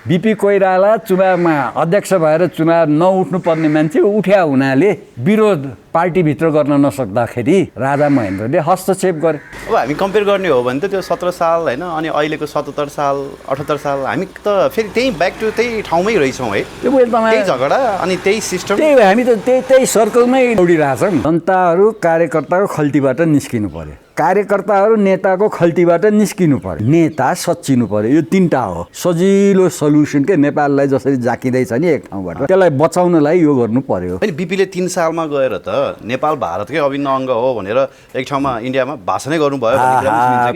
BP Koirala चुनावमा अध्यक्ष भएर चुनाव नउठ्नु पर्ने मान्छे उठ्या हुनाले विरोध पार्टीभित्र गर्न नसक्दाखेरि राजा महेन्द्रले हस्तक्षेप गरे। अब हामी कम्पेयर गर्ने हो भने त त्यो 17 साल होइन अनि अहिलेको 77 साल 78 साल हामी त फेरि त्यही ब्याक टु त्यही ठाउँमै रहेछौँ है। त्यही झगडा अनि त्यही सिस्टम, त्यही हामी त त्यही सर्कलमै दौडिरहेछौँ। जनताहरू कार्यकर्ताको खल्तीबाट निस्किनु पर्यो, कार्यकर्ताहरू नेताको खल्तीबाट निस्किनु पर्यो, नेता सच्चिनु पर्यो। यो तीनटा हो सजिलो सल्युसन के नेपाललाई जसरी जाकिँदैछ नि एक ठाउँबाट त्यसलाई बचाउनलाई यो गर्नु पर्यो। अनि बीपीले 3 सालमा गएर त नेपाल भारतकै अभिन्न अङ्ग हो भनेर एक ठाउँमा इन्डियामा भाषणै गर्नुभयो।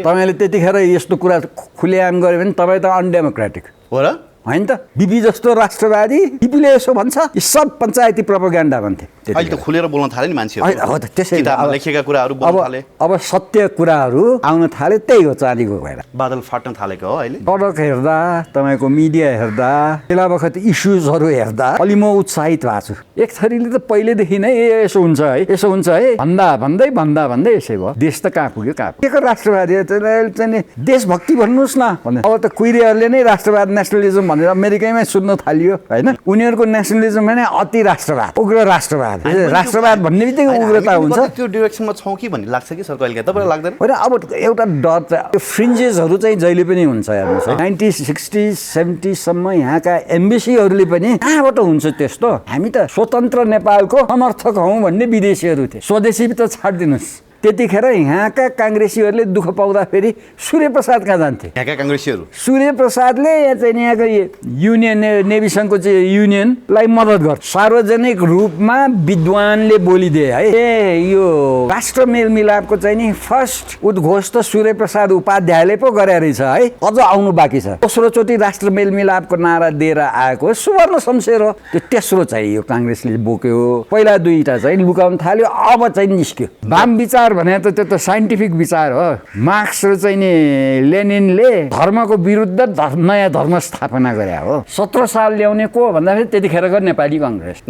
तपाईँले त्यतिखेर यस्तो कुरा खुलेआम गऱ्यो भने तपाईँ त अनडेमोक्रेटिक हो र होइन त। बीपी जस्तो राष्ट्रवादी बीपीले यसो भन्छ, यी सब पञ्चायती प्रोपोगेन्डा भन्थे। अहिले त खुलेर बोल्न थाले नि मान्छेहरू, हो त त्यसै लेखेका कुराहरू बोल्न थाले। अब सत्य कुराहरू आउन थाले, त्यही हो चाँदीको भएर बादल फाट्न थालेको हो अहिले। सडक हेर्दा तपाईँको मिडिया हेर्दा बेला बखत इस्युजहरू हेर्दा अलि म उत्साहित भएको छु। एक थरीले त पहिलेदेखि नै यसो हुन्छ है यसो हुन्छ है भन्दै यसै भयो। देश त कहाँ पुग्यो के राष्ट्रवादी चाहिँ देशभक्ति भन्नुहोस् न भन्ने। अब त कुइरेहरूले नै राष्ट्रवाद नेसनलिजम भनेर अमेरिकैमा सुन्न थालियो होइन। उनीहरूको नेसनलिजम भने अति राष्ट्रवाद, उग्र राष्ट्रवाद। राष्ट्रवाद भन्ने बित्तिकै उग्रता हुन्छ। त्यो डिरेक्सनमा छौँ कि भन्ने लाग्छ कि सर कहिले तपाईँलाई लाग्दैन? होइन अब एउटा डर त्यो फ्रिन्जेसहरू चाहिँ जहिले पनि हुन्छ हेर्नुहोस् है। 1960 70 सम्म यहाँका एम्बेसीहरूले पनि कहाँबाट हुन्छ त्यस्तो। हामी त स्वतन्त्र नेपालको समर्थक हौँ भन्ने विदेशीहरू थिए। स्वदेशी त छाडिदिनुहोस्। त्यतिखेर यहाँका काङ्ग्रेसीहरूले दुःख पाउँदाखेरि सूर्यप्रसाद कहाँ जान्थे? यहाँका काङ्ग्रेसीहरू सूर्यप्रसादले चाहिँ यहाँको युनियन नेभी सङ्घको चाहिँ युनियनलाई मद्दत गर्छ। सार्वजनिक रूपमा विद्वानले बोलिदिए है ए यो राष्ट्र मेलमिलापको चाहिँ नि फर्स्ट उद्घोष त सूर्यप्रसाद उपाध्यायले पो गरे रहेछ है, अझ आउनु बाँकी छ। दोस्रोचोटि राष्ट्र मेलमिलापको नारा दिएर आएको सुवर्ण शमशेर हो। त्यो तेस्रो चाहिँ यो काङ्ग्रेसले बोक्यो। पहिला दुईटा चाहिँ लुकाउन थाल्यो, अब चाहिँ निस्क्यो। वाम विचार भने त त्यो त साइन्टिफिक विचार हो। मार्क्स र चाहिँ नि लेनिनले धर्मको विरुद्ध नयाँ धर्म स्थापना गरे हो। 17 साल ल्याउने को भन्दाखेरि त्यतिखेरको नेपाली कङ्ग्रेस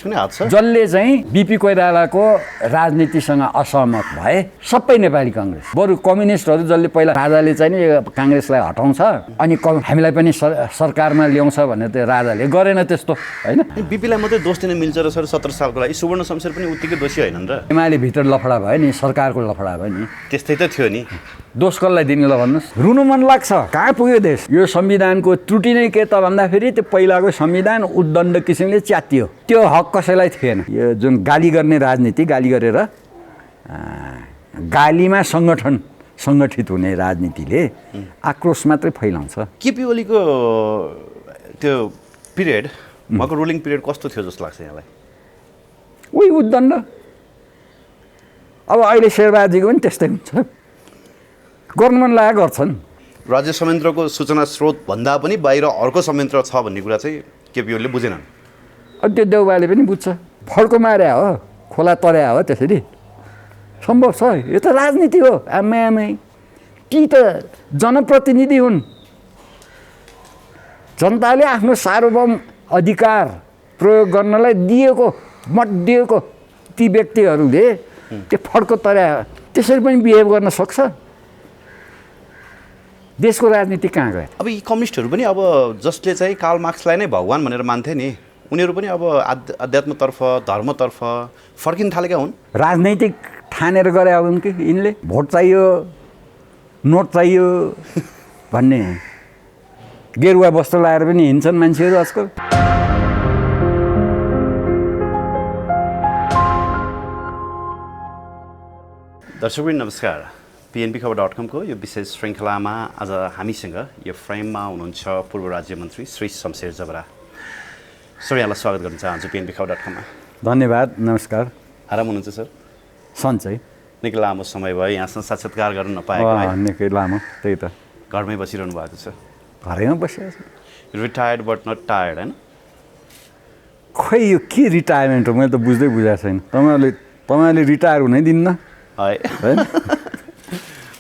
पनि हात छ। जसले चाहिँ बीपी कोइरालाको राजनीतिसँग असहमत भए सबै नेपाली कङ्ग्रेस। बरु कम्युनिस्टहरू जसले पहिला राजाले चाहिँ नि काङ्ग्रेसलाई हटाउँछ अनि हामीलाई पनि सरकारमा ल्याउँछ भनेर त्यो राजाले गरेन त्यस्तो होइन। बीपीलाई मात्रै दोष दिन मिल्छ र सर 17 सालको लागि सुवर्ण शमशेर पनि उत्तिकै दोषी होइनन् र? एमाले भित्र लफडा भयो नि, सरकारको लफडा भयो नि, त्यस्तै त थियो नि। दोष कसलाई दिने ल भन्नुहोस्? रुनु मन लाग्छ। कहाँ पुग्यो देश? यो संविधानको त्रुटि नै के त भन्दाखेरि त्यो पहिलाको संविधान उद्दण्ड किसिमले च्यातियो। त्यो हक कसैलाई थिएन। यो जुन गाली गर्ने राजनीति, गाली गरेर गालीमा सङ्गठित हुने राजनीतिले आक्रोश मात्रै फैलाउँछ। केपी ओलीको त्यो पिरियड उहाँको रुलिङ पिरियड कस्तो थियो जस्तो लाग्छ यहाँलाई? उही उद्दण्ड। अब अहिले शेरबहादुरजीको पनि त्यस्तै हुन्छ, गर्नु मन लागेको गर्छन्। राज्य संयन्त्रको सूचना स्रोत भन्दा पनि बाहिर अर्को संयन्त्र छ भन्ने कुरा चाहिँ केपी ओलीले बुझेनन्। अब त्यो देउबाले पनि बुझ्छ। फड्को मार्या हो, खोला तर्या हो, त्यसरी सम्भव छ। यो त राजनीति हो आमै। ती त जनप्रतिनिधि हुन्। जनताले आफ्नो सार्वभौम अधिकार प्रयोग गर्नलाई मत दिएको ती व्यक्तिहरूले त्यो फड्को तर्या त्यसरी पनि बिहेभ गर्न सक्छ। देशको राजनीति कहाँ गयो? अब यी कम्युनिस्टहरू पनि अब जसले चाहिँ कार्ल मार्क्सलाई नै भगवान भनेर मान्थे नि, उनीहरू पनि अब अध्यात्मतर्फ धर्मतर्फ फर्किन थालेका हुन्। राजनैतिक ठानेर गरे हुन् कि यिनले भोट चाहियो नोट चाहियो भन्ने गेरुवा वस्त्र लाएर पनि हिँड्छन् मान्छेहरू आजकल। दर्शकवृन्द नमस्कार। PNBखबर.com को यो विशेष श्रृङ्खलामा आज हामीसँग यो फ्रेममा हुनुहुन्छ पूर्व राज्य मन्त्री श्री शमशेर जबरा। सर यहाँलाई स्वागत गर्न चाहन्छु PNBखबर.com मा। धन्यवाद, नमस्कार। आराम हुनुहुन्छ सर? सन्चै। निकै लामो समय भयो यहाँसँग साक्षात्कार गर्न नपाएको है? निकै लामो, त्यही त। घरमै बसिरहनु भएको छ? घरैमा बसिरहेको छु। रिटायर्ड बट नट टायर्ड होइन? खोइ यो के रिटायरमेन्ट हो मैले त बुझेको छैन। तपाईँहरूले रिटायर हुनै दिन्न है?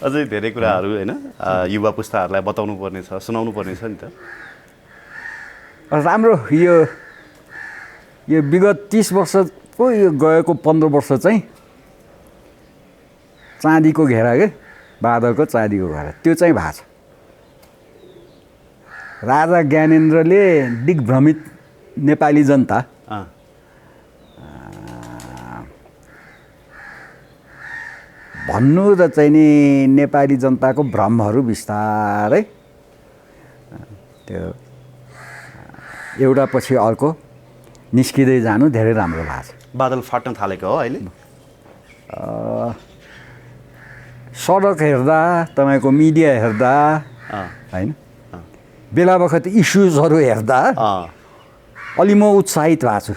अझै धेरै कुराहरू होइन युवा पुस्ताहरूलाई बताउनु पर्ने छ, सुनाउनु पर्ने छ नि त। राम्रो यो विगत 30 वर्षको यो गएको 15 वर्ष चाहिँ चाँदीको घेरा के बादलको चाँदीको घेरा त्यो चाहिँ भएको छ। राजा ज्ञानेन्द्रले दिग्भ्रमित नेपाली जनता भन्नु र चाहिँ नि नेपाली जनताको भ्रमहरू बिस्तारै त्यो एउटा पछि अर्को निस्किँदै जानु धेरै राम्रो भएको छ। बादल फाट्न थालेको हो अहिले। सडक हेर्दा तपाईँको मिडिया हेर्दा होइन बेला बखत इस्युजहरू हेर्दा अलि म उत्साहित भएको छु।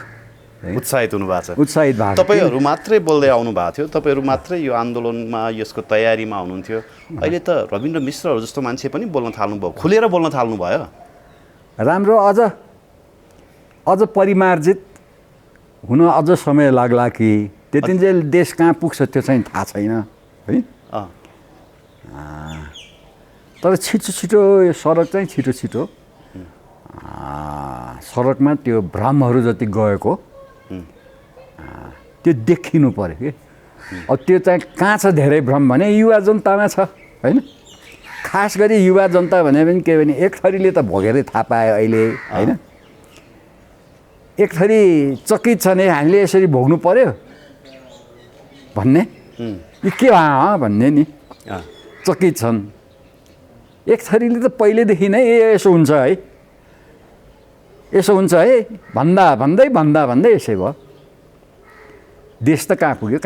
उत्साहित हुनुभएको छ। उत्साहित भएको तपाईँहरू मात्रै बोल्दै आउनु भएको थियो, तपाईँहरू मात्रै यो आन्दोलनमा यसको तयारीमा हुनुहुन्थ्यो। अहिले त रविन्द्र मिश्रहरू जस्तो मान्छे पनि बोल्न थाल्नुभयो, खुलेर बोल्न थाल्नुभयो। राम्रो, अझ परिमार्जित हुन अझ समय लाग्ला कि त्यतिन्जेल देश कहाँ पुग्छ त्यो चाहिँ थाहा छैन है। तर छिटो यो सडक चाहिँ छिटो सडकमा त्यो भ्रमहरू जति गएको त्यो देखिनु पर्यो कि। अब त्यो चाहिँ कहाँ छ धेरै भ्रम भने युवा जनतामा छ होइन। खास गरी युवा जनता भने पनि के भने एक थरीले त भोगेरै थाहा पायो अहिले होइन। एक थरी चकित छ नि हामीले यसरी भोग्नु पर्यो भन्ने यो के भयो भन्ने नि चकित छन्। एक थरीले त पहिलेदेखि नै यसो हुन्छ है, यसो हुन्छ है भन्दै यसै भयो। देश त कहाँ पुग्यो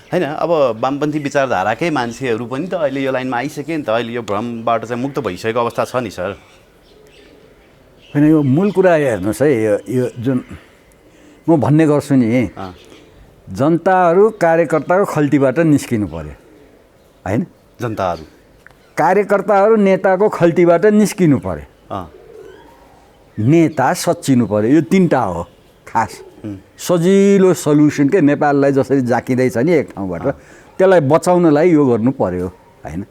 होइन। अब वामपन्थी विचारधाराकै मान्छेहरू पनि त अहिले यो लाइनमा आइसके नि त। अहिले यो भ्रमबाट चाहिँ मुक्त भइसकेको अवस्था छ नि सर। होइन यो मूल कुरा हेर्नुहोस् है, यो जुन म भन्ने गर्छु नि जनताहरू कार्यकर्ताको खल्तीबाट निस्किनु पर्यो होइन। जनताहरू कार्यकर्ताहरू नेताको खल्तीबाट निस्किनु पर्यो, नेता सच्चिनु पर्यो। यो तिनवटा हो खास सजिलो सल्युसन के। नेपाललाई जसरी जाकिँदैछ नि एक ठाउँबाट त्यसलाई बचाउनलाई यो गर्नु पर्यो होइन।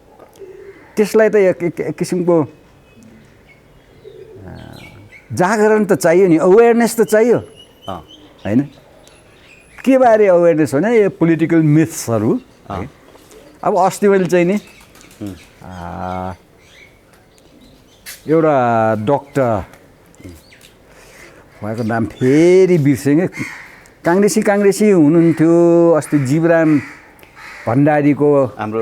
त्यसलाई त एक किसिमको जागरण त चाहियो नि, अवेरनेस त चाहियो होइन। के बारे अवेरनेस भने यो पोलिटिकल मिथ्सहरू। अब अस्ति मैले चाहिँ नि एउटा डक्टर उहाँको नाम फेरि बिर्सेँ, काङ्ग्रेसी हुनुहुन्थ्यो अस्ति, जीवराम भण्डारीको हाम्रो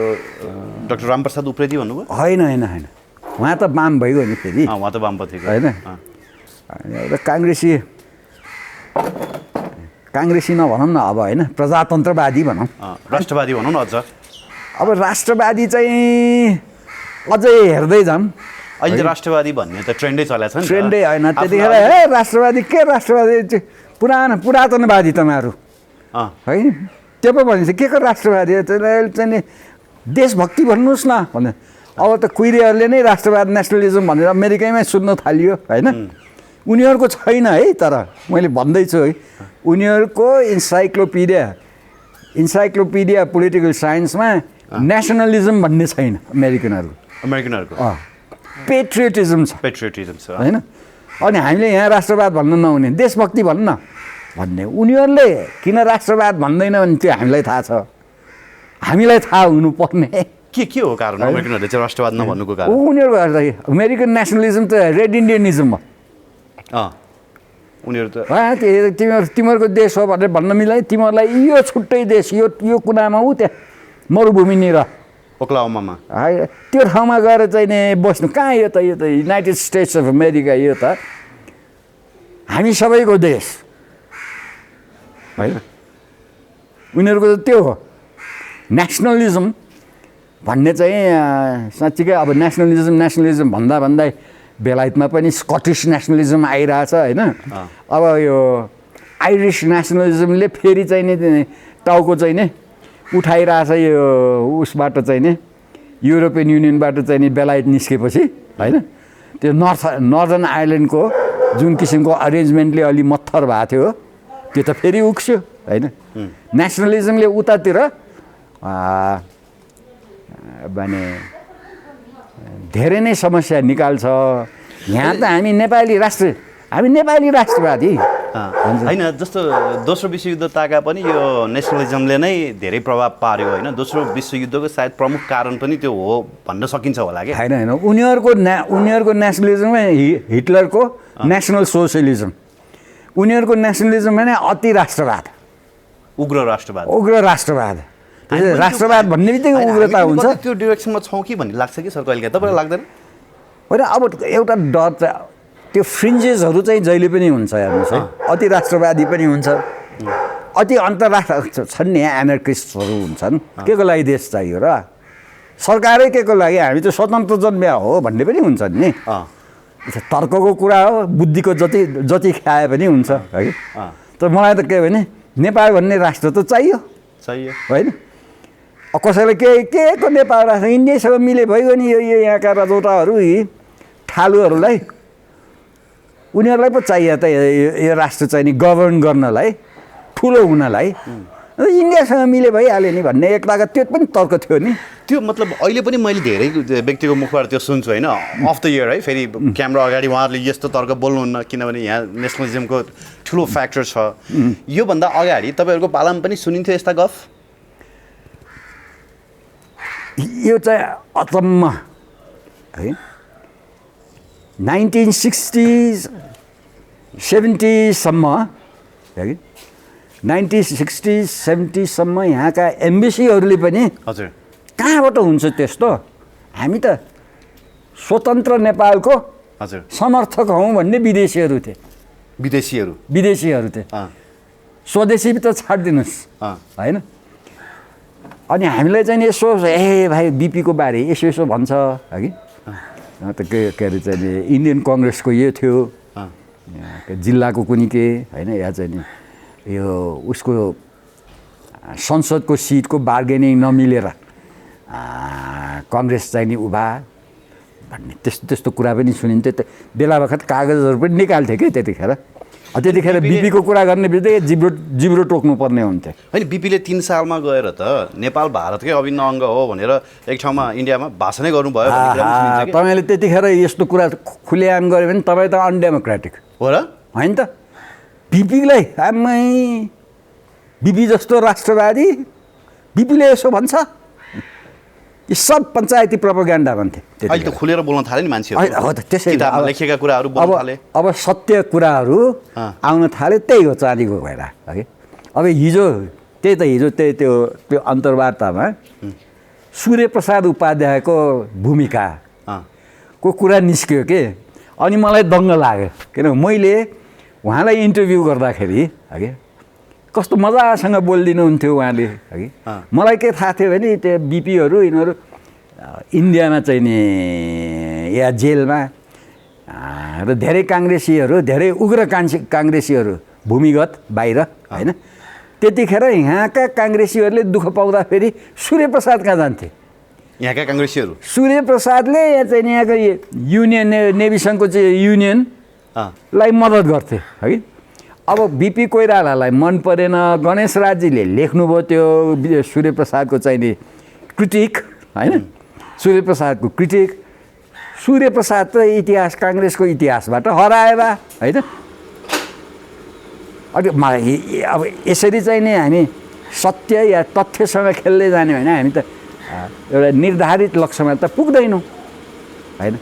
डाक्टर रामप्रसाद उप्रेती भन्नुभयो। होइन उहाँ त वाम भइगयो नि फेरि। उहाँ त वामपन्थी होइन। एउटा काङ्ग्रेसी नभनौँ न अब होइन, प्रजातन्त्रवादी भनौँ, राष्ट्रवादी भनौँ न। अझ अब राष्ट्रवादी चाहिँ अझै हेर्दै जाऊँ। अहिले राष्ट्रवादी भन्ने त ट्रेन्डै चलेको छ नि। ट्रेन्डै होइन त्यतिखेर हे राष्ट्रवादी के राष्ट्रवादी पुरातनवादी तपाईँहरू है त्यो पो भनिन्छ के को राष्ट्रवादी चाहिँ नि देशभक्ति भन्नुहोस् न भने। अब त कुइरेहरूले नै राष्ट्रवाद नेसनलिजम भनेर अमेरिकैमै सुन्न थालियो होइन। उनीहरूको छैन है, तर मैले भन्दैछु है उनीहरूको इन्साइक्लोपिडिया पोलिटिकल साइन्समा नेसनलिजम भन्ने छैन अमेरिकनको पेट्रियटिजम छ होइन। अनि हामीले यहाँ राष्ट्रवाद भन्न नहुने, देशभक्ति भन्न भन्ने। उनीहरूले किन राष्ट्रवाद भन्दैन भने त्यो हामीलाई थाहा छ, हामीलाई थाहा हुनुपर्ने के हो कारण अमेरिकनहरूले चाहिँ राष्ट्रवाद नभन्नुको कारण। उनीहरूको अमेरिकन नेसनलिजम त रेड इन्डियनिजम हो। उनीहरू त तिमीहरूको देश हो भनेर भन्न मिल्दैन। तिमीहरूलाई यो छुट्टै देश, यो कुनामा ऊ त्यहाँ मरुभूमि नि र ओक्लाहोमामा त्यो ठाउँमा गएर चाहिँ नि बस्नु कहाँ। यो त युनाइटेड स्टेट्स अफ अमेरिका, यो त हामी सबैको देश होइन। उनीहरूको त त्यो हो नेसनलिजम भन्ने चाहिँ। साँच्चीकै अब नेसनलिजम भन्दा बेलायतमा पनि स्कटिस नेसनलिजम आइरहेछ होइन। अब यो आइरिस नेसनलिजमले फेरि चाहिँ नि टाउको चाहिँ नि उठाइरहेछ यो उसबाट चाहिँ नि युरोपियन युनियनबाट चाहिँ नि बेलायत निस्केपछि होइन। त्यो नर्दर्न आइल्यान्डको जुन किसिमको अरेन्जमेन्टले अलि मत्थर भएको थियो त्यो त फेरि उक्स्यो होइन। नेसनलिजमले उतातिर भने धेरै नै समस्या निकाल्छ। यहाँ त हामी नेपाली राष्ट्रवादी होइन जस्तो दोस्रो विश्वयुद्ध ताका पनि यो नेसनलिजमले नै धेरै प्रभाव पार्यो होइन दोस्रो विश्वयुद्धको सायद प्रमुख कारण पनि त्यो हो भन्न सकिन्छ होला कि होइन उनीहरूको नेसनलिजमै हिटलरको नेसनल सोसियलिजम उनीहरूको नेसनलिजम भने अति राष्ट्रवाद उग्र राष्ट्रवाद राष्ट्रवाद भन्ने बित्तिकै उग्रता हुन्छ त्यो डिरेक्सनमा छौँ कि भन्ने लाग्छ कि सर कहिले तपाईँलाई लाग्दैन होइन अब एउटा डर चाहिँ त्यो फ्रिन्जेसहरू चाहिँ जहिले पनि हुन्छ हेर्नुहोस् है अति राष्ट्रवादी पनि हुन्छ अति अन्तर्राष्ट्रिय छन् नि एनर्किस्टहरू हुन्छन् के को लागि देश चाहियो र सरकारै के को लागि हामी त स्वतन्त्र जन्मिया हो भन्ने पनि हुन्छ नि तर्कको कुरा हो बुद्धिको जति खाए पनि हुन्छ है तर मलाई त के भने नेपाल भन्ने राष्ट्र त चाहियो होइन कसैलाई के को नेपाल राष्ट्र इन्डियासँग मिले भइगयो नि यो यहाँका रजौटाहरू ठालुहरूलाई उनीहरूलाई पो चाहियो त यो राष्ट्र चाहिँ नि गभर्न गर्नलाई ठुलो हुनलाई इन्डियासँग मिले भइहाल्यो नि भन्ने एकताका त्यो पनि तर्क थियो नि त्यो मतलब अहिले पनि मैले धेरै व्यक्तिको मुखबाट त्यो सुन्छु होइन अफ द इयर है फेरि क्यामेरा अगाडि उहाँहरूले यस्तो तर्क बोल्नुहुन्न किनभने यहाँ नेसनलिजमको ठुलो फ्याक्टर छ योभन्दा अगाडि तपाईँहरूको पालामा पनि सुनिन्थ्यो यस्ता गफ यो चाहिँ अचम्म है 1960s 70सम्म 1960s 70सम्म यहाँका एम्बेसीहरूले पनि हजुर कहाँबाट हुन्छ त्यस्तो हामी त स्वतन्त्र नेपालको हजुर समर्थक हौँ भन्ने विदेशीहरू थिए विदेशीहरू थिए स्वदेशी त छाडिदिनुहोस् होइन अनि हामीलाई चाहिँ यसो ए भाइ बिपीको बारे यसो भन्छ हगि त के अरे चाहिँ इन्डियन कङ्ग्रेसको यो थियो जिल्लाको कुनै के होइन या चाहिँ नि यो उसको संसदको सिटको बार्गेनिङ नमिलेर कङ्ग्रेस चाहिँ नि उभा भन्ने त्यस्तो कुरा पनि सुनिन्थ्यो बेला बखत कागजहरू पनि निकाल्थ्यो कि त्यतिखेर बिपीको कुरा गर्ने बित्तिकै जिब्रो टोक्नुपर्ने हुन्थ्यो होइन बिपीले 3 सालमा गएर त नेपाल भारतकै अभिन्न अङ्ग हो भनेर एक ठाउँमा इन्डियामा भाषणै गर्नुभयो तपाईँले त्यतिखेर यस्तो कुरा खुलेआम गऱ्यो भने तपाईँ त अनडेमोक्रेटिक हो र होइन त बिपीलाई आमै बिपी जस्तो राष्ट्रवादी बिपीले यसो भन्छ यी सब पञ्चायती प्रोपोगेन्डा भन्थे अहिले त खुलेर बोल्न थाले नि मान्छेहरू हो त त्यसै लेखेका कुराहरू बोल्न थाले अब सत्य कुराहरू आउन थाले त्यही हो चाँदीको भएर है अब हिजो त्यो अन्तर्वार्तामा सूर्यप्रसाद उपाध्यायको भूमिकाको कुरा निस्क्यो के अनि मलाई दङ्ग लाग्यो किनभने मैले उहाँलाई इन्टरभ्यू गर्दाखेरि है कस्तो मजासँग बोलिदिनुहुन्थ्यो उहाँले है मलाई के थाहा थियो भने त्यो बिपीहरू यिनीहरू इन्डियामा चाहिँ नि या जेलमा र धेरै काङ्ग्रेसीहरू धेरै उग्र काङ्ग्रेसीहरू भूमिगत बाहिर होइन त्यतिखेर यहाँका काङ्ग्रेसीहरूले दुःख पाउँदाखेरि सूर्यप्रसाद कहाँ जान्थे यहाँका काङ्ग्रेसीहरू सूर्यप्रसादले चाहिँ यहाँको युनियन नेभी सङ्घको चाहिँ युनियनलाई मद्दत गर्थे है अब बिपी कोइरालालाई मन परेन गणेश राजीले लेख्नुभयो त्यो सूर्यप्रसादको चाहिँ नि क्रिटिक होइन सूर्यप्रसादको क्रिटिक सूर्यप्रसाद त इतिहास काङ्ग्रेसको इतिहासबाट हराए बा होइन अनि अब यसरी चाहिँ नि हामी सत्य या तथ्यसँग खेल्दै जाने होइन हामी त एउटा निर्धारित लक्ष्यमा त पुग्दैनौँ होइन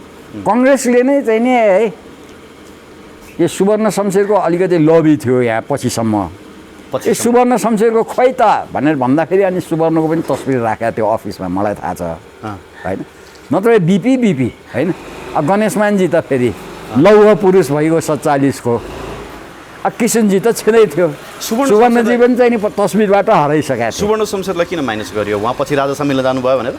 कङ्ग्रेसले नै चाहिँ नि है यो सुवर्ण शमशेरको अलिकति लबी थियो यहाँ पछिसम्म यो सुवर्ण शमशेरको खोइ त भनेर भन्दाखेरि अनि सुवर्णको पनि तस्बिर राखेको थियो अफिसमा मलाई थाहा छ होइन नत्र बिपी होइन गणेश मानजी त फेरि लौह पुरुष भइगयो 47को किसनजी त छँदै थियो सुवर्णजी पनि चाहिँ नि तस्बिरबाट हराइसकेको थियो सुवर्ण शमशेरलाई किन माइनस गरियो उहाँ पछि राजा सम्मेलन जानुभयो भनेर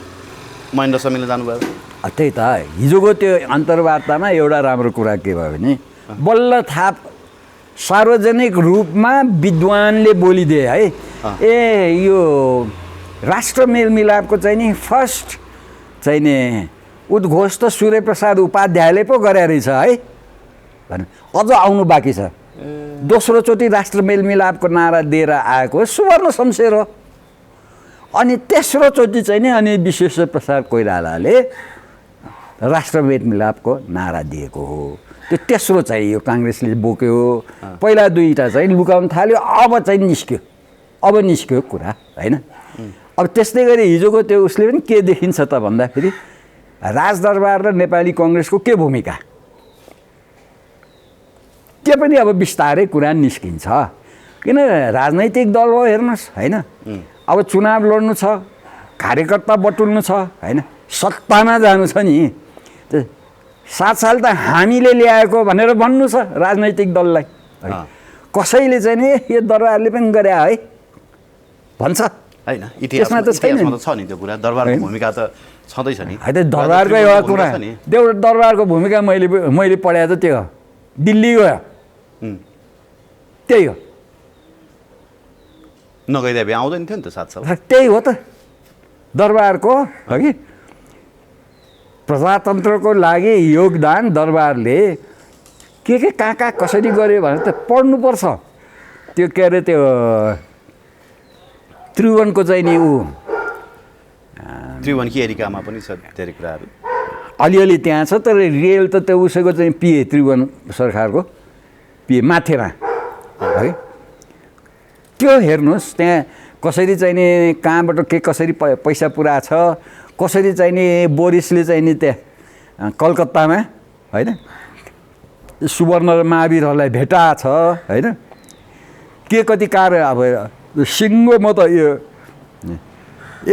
महेन्द्र सम्मेलन जानुभयो त्यही त हिजोको त्यो अन्तर्वार्तामा एउटा राम्रो कुरा के भयो भने बल्ल थाप सार्वजनिक रूपमा विद्वानले बोलिदिए है ए यो राष्ट्र मेलमिलापको चाहिँ नि फर्स्ट चाहिँ नि उद्घोष त सूर्यप्रसाद उपाध्यायले पो गरे रहेछ है भने अझ आउनु बाँकी छ दोस्रोचोटि राष्ट्र मेलमिलापको नारा दिएर आएको सुवर्ण शमशेर हो अनि तेस्रोचोटि चाहिँ नि अनि विश्वेश्वर प्रसाद कोइरालाले राष्ट्र मेलमिलापको नारा दिएको हो त्यो तेस्रो चाहिँ यो काङ्ग्रेसले बोक्यो पहिला दुईवटा चाहिँ लुकाउन थाल्यो अब चाहिँ निस्क्यो कुरा होइन अब त्यस्तै गरी हिजोको त्यो उसले पनि के देखिन्छ त भन्दाखेरि राजदरबार र नेपाली कङ्ग्रेसको के भूमिका त्यो पनि अब बिस्तारै कुरा निस्किन्छ किन राजनैतिक दल हो हेर्नुहोस् होइन अब चुनाव लड्नु छ कार्यकर्ता बटुल्नु छ होइन सत्तामा जानु छ नि 7 साल त हामीले ल्याएको भनेर भन्नु छ राजनैतिक दललाई कसैले चाहिँ नि यो दरबारले पनि गरे है भन्छ होइन इतिहासमा त छ नि त्यो कुरा दरबारको भूमिका त छँदैछ नि दरबारको एउटा कुरा दरबारको भूमिका मैले पढाएको त त्यो दिल्ली गयो त्यही हो नगइदिए भए आउँदैन थियो नि त 7 साल त्यही हो त दरबारको हो कि प्रजातन्त्रको लागि योगदान दरबारले के कहाँ कसरी गर्यो भने त पढ्नुपर्छ त्यो के अरे त्यो त्रिभुवनको चाहिँ नि त्रिभुवनकी एरिकामा पनि छ धेरै कुराहरू अलिअलि त्यहाँ छ तर रियल त त्यो उसैको चाहिँ पिए त्रिभुवन सरकारको पिए माथेमा है त्यो हेर्नुहोस् त्यहाँ कसरी चाहिँ नि कहाँबाट के कसरी पैसा पुरा छ कसरी चाहिँ नि बोरिसले चाहिँ नि त्यहाँ कलकत्तामा होइन सुवर्ण र महावीरहरूलाई भेटा छ होइन के कति कार्य अब सिङ्गो म त यो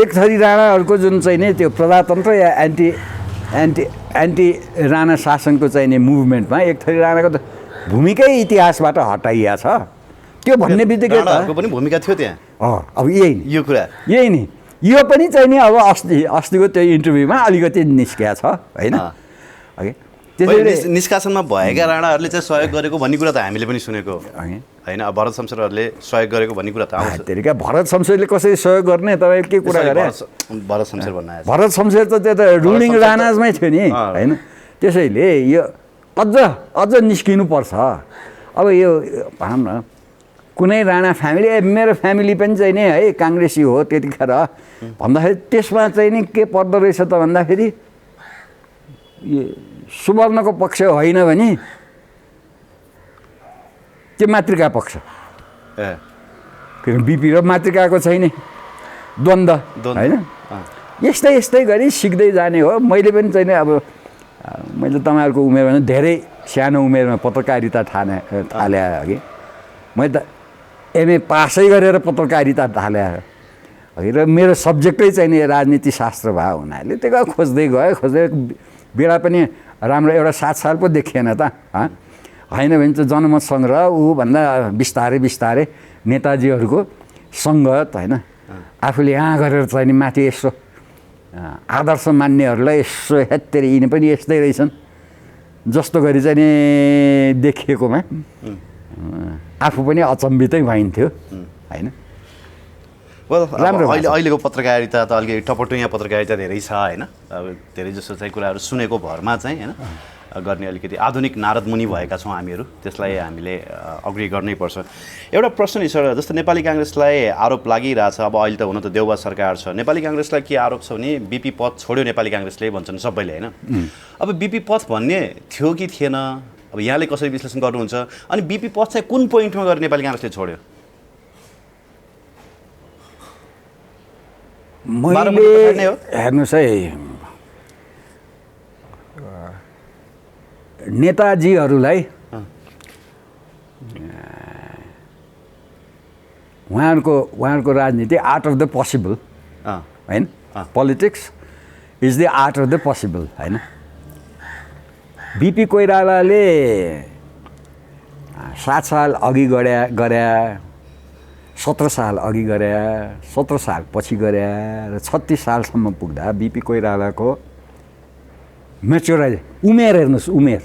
एक थरी राणाहरूको जुन चाहिँ नि त्यो प्रजातन्त्र या एन्टी राणा शासनको चाहिँ नि मुभमेन्टमा एक थरी राणाको त भूमिकै इतिहासबाट हटाइया छ त्यो भन्ने बित्तिकै पनि भूमिका थियो त्यहाँ अब यही यो कुरा यही नि यो पनि चाहिँ नि अब अस्तिको त्यो इन्टरभ्यूमा अलिकति निस्किया छ होइन त्यसैले निष्कासनमा भएका राणाहरूले चाहिँ सहयोग गरेको भन्ने कुरा त हामीले पनि सुनेको होइन अब भरत शमशेरहरूले सहयोग गरेको भन्ने कुरा त आउँछ त्यतिका भरत शमशेरले कसरी सहयोग गर्ने तपाईँ के कुरा गरे भरत शमशेर भन्न भरत शमशेर त त्यो त रुलिङ राणाजमै थियो नि होइन त्यसैले यो अझ निस्किनुपर्छ अब यो भनौँ न कुनै राणा फ्यामिली मेरो फ्यामिली पनि चाहिँ नि है काङ्ग्रेसी हो त्यतिखेर भन्दाखेरि त्यसमा चाहिँ नि के पर्दो रहेछ त भन्दाखेरि यो सुवर्णको पक्ष होइन भने त्यो मातृका पक्ष किन बिपी र मातृकाको छैन द्वन्द्व होइन यस्तै गरी सिक्दै जाने हो मैले पनि चाहिँ नि अब मैले तपाईँहरूको उमेरमा धेरै सानो उमेरमा पत्रकारिता थाले अघि मैले त एमए पासै गरेर पत्रकारिता थाले र मेरो सब्जेक्टै चाहिँ नि राजनीति शास्त्र भयो हुनाले त्यो खोज्दै बेला पनि राम्रो एउटा 7 साल पो देखिएन त होइन भने चाहिँ जनमत सङ्ग्रह भन्दा बिस्तारै नेताजीहरूको सङ्गत होइन आफूले यहाँ गरेर चाहिँ नि माथि यसो आदर्श मान्नेहरूलाई यसो हेत्तेरी यिनी पनि यस्तै रहेछन् जस्तो गरी चाहिँ नि देखिएकोमा आफू पनि अचम्बितै भइन्थ्यो होइन राम्रो अहिलेको पत्रकारिता त अलिकति टपटुइया पत्रकारिता धेरै छ होइन अब धेरै जस्तो चाहिँ कुराहरू सुनेको भरमा चाहिँ होइन गर्ने अलिकति आधुनिक नारद मुनि भएका छौँ हामीहरू त्यसलाई हामीले अग्री गर्नै पर्छ एउटा प्रश्न नि सर जस्तो नेपाली काङ्ग्रेसलाई आरोप लागिरहेछ अब अहिले त हुन त देउबा सरकार छ नेपाली काङ्ग्रेसलाई के आरोप छ भने बिपी पद छोड्यो नेपाली काङ्ग्रेसले भन्छन् सबैले होइन अब बिपी पद भन्ने थियो कि थिएन अब यहाँले कसरी विश्लेषण गर्नुहुन्छ अनि बिपी पद चाहिँ कुन पोइन्टमा गएर नेपाली काङ्ग्रेसले छोड्यो मैले हेर्नुहोस् है नेताजीहरूलाई उहाँहरूको राजनीति आर्ट अफ द पोसिबल होइन politics is the art of the possible होइन बिपी कोइरालाले 7 साल अघि गरे 17 साल अघि गरे 17 साल पछि गरे र 36 सालसम्म पुग्दा बिपी कोइरालाको मेच्योराइज उमेर हेर्नुहोस् उमेर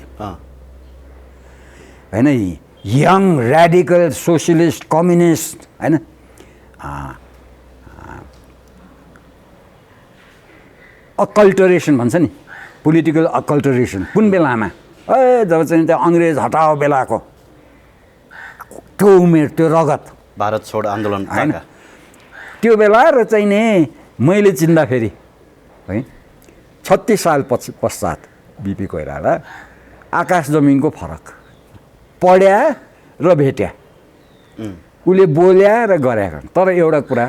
होइन यङ रेडिकल सोसियलिस्ट कम्युनिस्ट होइन अकल्टरेसन भन्छ नि पोलिटिकल अकल्टरेसन कुन बेलामा जब चाहिँ त्यो अङ्ग्रेज हटाओ बेलाको त्यो उमेर त्यो रगत भारत छोड आन्दोलन होइन त्यो बेला र चाहिँ नि मैले चिन्दाखेरि है 36 साल पश्चात बिपी कोइराला आकाश जमिनको फरक। पढ्या र भेट्या, उसले बोल्या र गरेका। तर एउटा कुरा,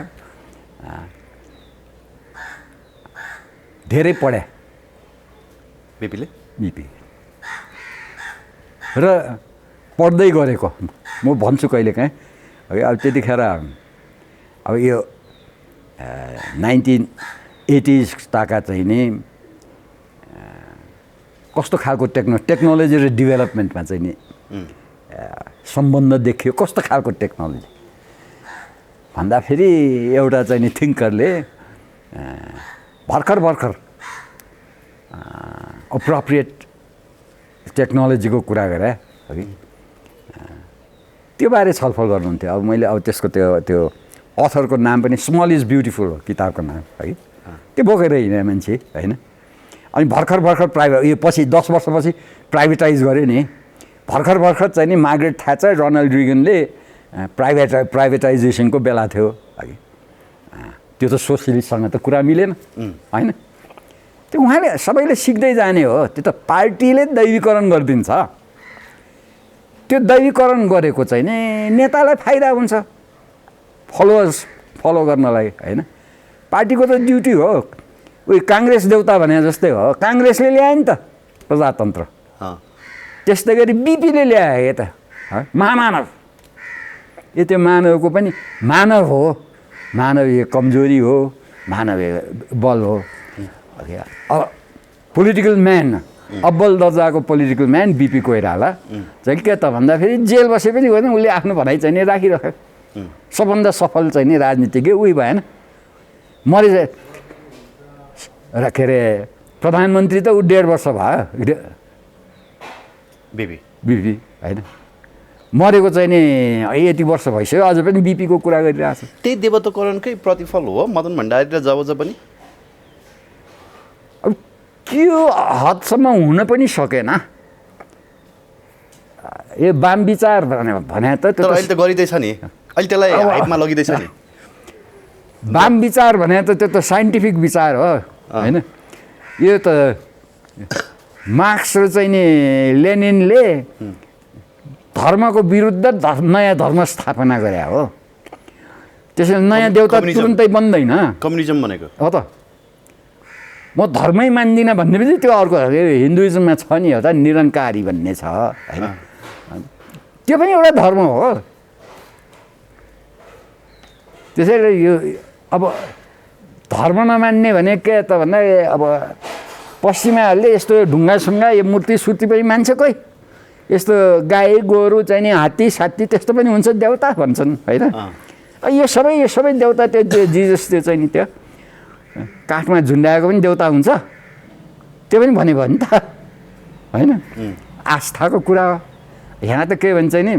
धेरै पढ्या बिपीले, बिपी र पढ्दै गरेको। म भन्छु कहिलेकाहीँ है, अब त्यतिखेर अब यो 1980s ताका चाहिँ नि कस्तो खालको टेक्नोलोजी र डेभलपमेन्टमा चाहिँ नि सम्बन्ध देखियो। कस्तो खालको टेक्नोलोजी भन्दाखेरि एउटा चाहिँ नि थिङ्करले भर्खर अप्रोप्रिएट टेक्नोलोजीको कुरा गरे है, त्यो बारे छलफल गर्नुहुन्थ्यो। अब मैले अब त्यसको त्यो अथरको नाम पनि स्मल इज ब्युटिफुल हो किताबको नाम है। त्यो बोकेर हिँडे मान्छे होइन। अनि भर्खर प्राइभेट यो पछि 10 वर्षपछि प्राइभेटाइज गर्यो नि। भर्खर चाहिँ नि मार्गरेट थ्याचर, रोनाल्ड रिगनले प्राइभेटाइजेसनको बेला थियो है। त्यो त सोसियलिस्टसँग त कुरा मिलेन होइन। त्यो उहाँले सबैले सिक्दै जाने हो। त्यो त पार्टीले दैवीकरण गरिदिन्छ। त्यो दैवीकरण गरेको चाहिँ नि नेतालाई फाइदा हुन्छ, फलोवर्स फलो गर्नलाई होइन। पार्टीको त ड्युटी हो। उयो काङ्ग्रेस देउता भने जस्तै हो। काङ्ग्रेसले ल्यायो नि त प्रजातन्त्र, त्यस्तै गरी बिपीले ल्याए त महामानव। यो त्यो मानवको पनि मानव हो, मानवीय कमजोरी हो, मानवीय बल हो। अब पोलिटिकल म्यान, अब्बल दर्जाको पोलिटिकल म्यान बिपी कोइराला चाहिँ के त भन्दाखेरि जेल बसे पनि होइन, उसले आफ्नो भनाइ चाहिँ नि राखिरह्यो। सबभन्दा सफल चाहिँ नि राजनीतिज्ञ उही भएन, मरि र के अरे प्रधानमन्त्री त ऊ 1.5 वर्ष भयो बिपी होइन। मरेको चाहिँ नि 80 वर्ष भइसक्यो, अझ पनि बिपीको कुरा गरिरहेको छ। त्यही देवत्वकरणकै प्रतिफल हो मदन भण्डारी र जब पनि। अब त्यो हदसम्म हुन पनि सकेन। यो वाम विचार भने त तर अहिले त गरिँदैछ नि, अहिले त्यसलाई हाइटमा लगिँदैछ नि। वाम विचार भने त त्यो त साइन्टिफिक विचार हो होइन। यो त मार्क्स र चाहिँ नि लेनिनले धर्मको विरुद्ध नयाँ धर्म स्थापना गरे हो। त्यसैले नयाँ देउता तुरुन्तै बन्दैन। कम्युनिजम भनेको हो त। म धर्मै मान्दिनँ भन्नेपछि त्यो अर्को हिन्दुइजममा छ नि एउटा निरङ्कारी भन्ने छ होइन। त्यो पनि एउटा धर्म हो। त्यसैले यो अब धर्म नमान्ने भने के त भन्दा अब पश्चिमाहरूले यस्तो ढुङ्गासुङ्गा यो मूर्ति पनि मान्छ कोही। यस्तो गाई गोरु चाहिँ नि हात्ती सात्ती त्यस्तो पनि हुन्छ देउता भन्छन् होइन। यो सबै देउता त्यो जिजस त्यो चाहिँ नि त्यो काठमा झुन्डाएको पनि देउता हुन्छ, त्यो पनि भने भयो नि त होइन। आस्थाको कुरा हो। यहाँ त के भन्छ नि,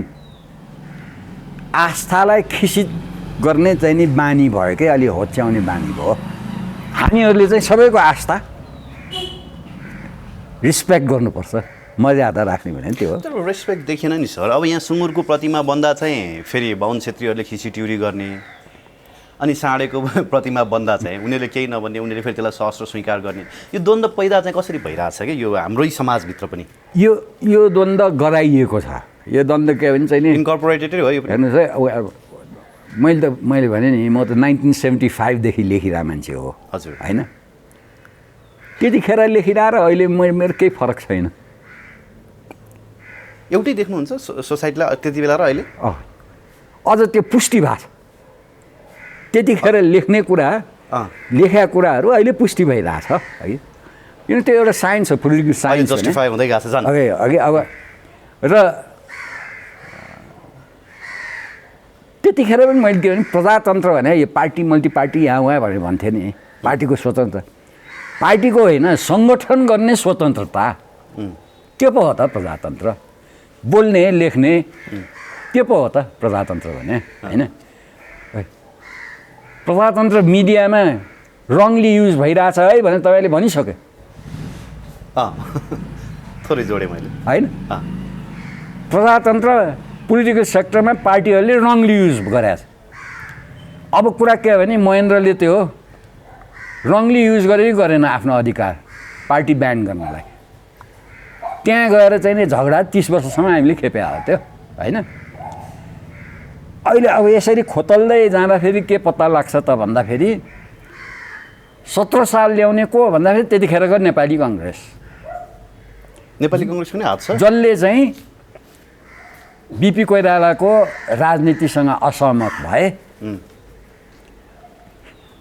आस्थालाई खिसित गर्ने चाहिँ नि बानी भयो कि अलि होच्याउने बानी भयो। हामीहरूले चाहिँ सबैको आस्था रिस्पेक्ट गर्नुपर्छ, मर्यादा राख्ने भने त्यो हो। तर रेस्पेक्ट देखिएन नि सर। अब यहाँ सुँगुरको प्रतिमा बन्दा चाहिँ फेरि बाहुन छेत्रीहरूले खिचिट्युरी गर्ने, अनि साँडेको प्रतिमा बन्दा चाहिँ उनीहरूले केही नभन्ने, उनीहरूले फेरि त्यसलाई सहस्र स्वीकार गर्ने। यो द्वन्द्व पैदा चाहिँ कसरी भइरहेछ कि यो हाम्रै समाजभित्र पनि यो द्वन्द्व गराइएको छ। यो द्वन्द्व के भन्छ नि इन्कर्पोरेटेडै हो यो। हेर्नुहोस् है, अब मैले भने नि म त 1975 देखि लेखिरहेको मान्छे हो हजुर होइन। त्यतिखेर लेखिरहेर अहिले मेरो केही फरक छैन। एउटै देख्नुहुन्छ सोसाइटीलाई त्यति बेला र अहिले? अझ त्यो पुष्टि भएको छ। त्यतिखेर लेखेका कुराहरू अहिले पुष्टि भइरहेछ है। किन त्यो एउटा साइन्स हो, पोलिटिकल साइन्स जस्टिफाई हुँदै गएको छ झन्। अघि अब र त्यतिखेर पनि मैले के भने प्रजातन्त्र भने यो पार्टी मल्टिपार्टी यहाँ उहाँ भनेर भन्थेँ नि। पार्टीको स्वतन्त्र, पार्टीको होइन सङ्गठन गर्ने स्वतन्त्रता, त्यो पो हो त प्रजातन्त्र। बोल्ने लेख्ने त्यो पो हो त प्रजातन्त्र भने होइन। प्रजातन्त्र मिडियामा रङली युज भइरहेछ है भने तपाईँले भनिसक्यो। थोरै जोडेँ मैले होइन। प्रजातन्त्र पोलिटिकल सेक्टरमा पार्टीहरूले रङली युज गरेछ। अब कुरा के हो भने महेन्द्रले त्यो रङली युज गरेरै गरेन आफ्नो अधिकार पार्टी ब्यान गर्नलाई। त्यहाँ गएर चाहिँ नि झगडा 30 वर्षसम्म हामीले खेपे हाल्थ्यो होइन। अहिले अब यसरी खोतल्दै जाँदाखेरि के पत्ता लाग्छ त भन्दाखेरि 17 साल ल्याउने को भन्दाखेरि त्यतिखेरको नेपाली कङ्ग्रेस पनि हात छ, जसले चाहिँ बिपी कोइरालाको राजनीतिसँग असहमत भए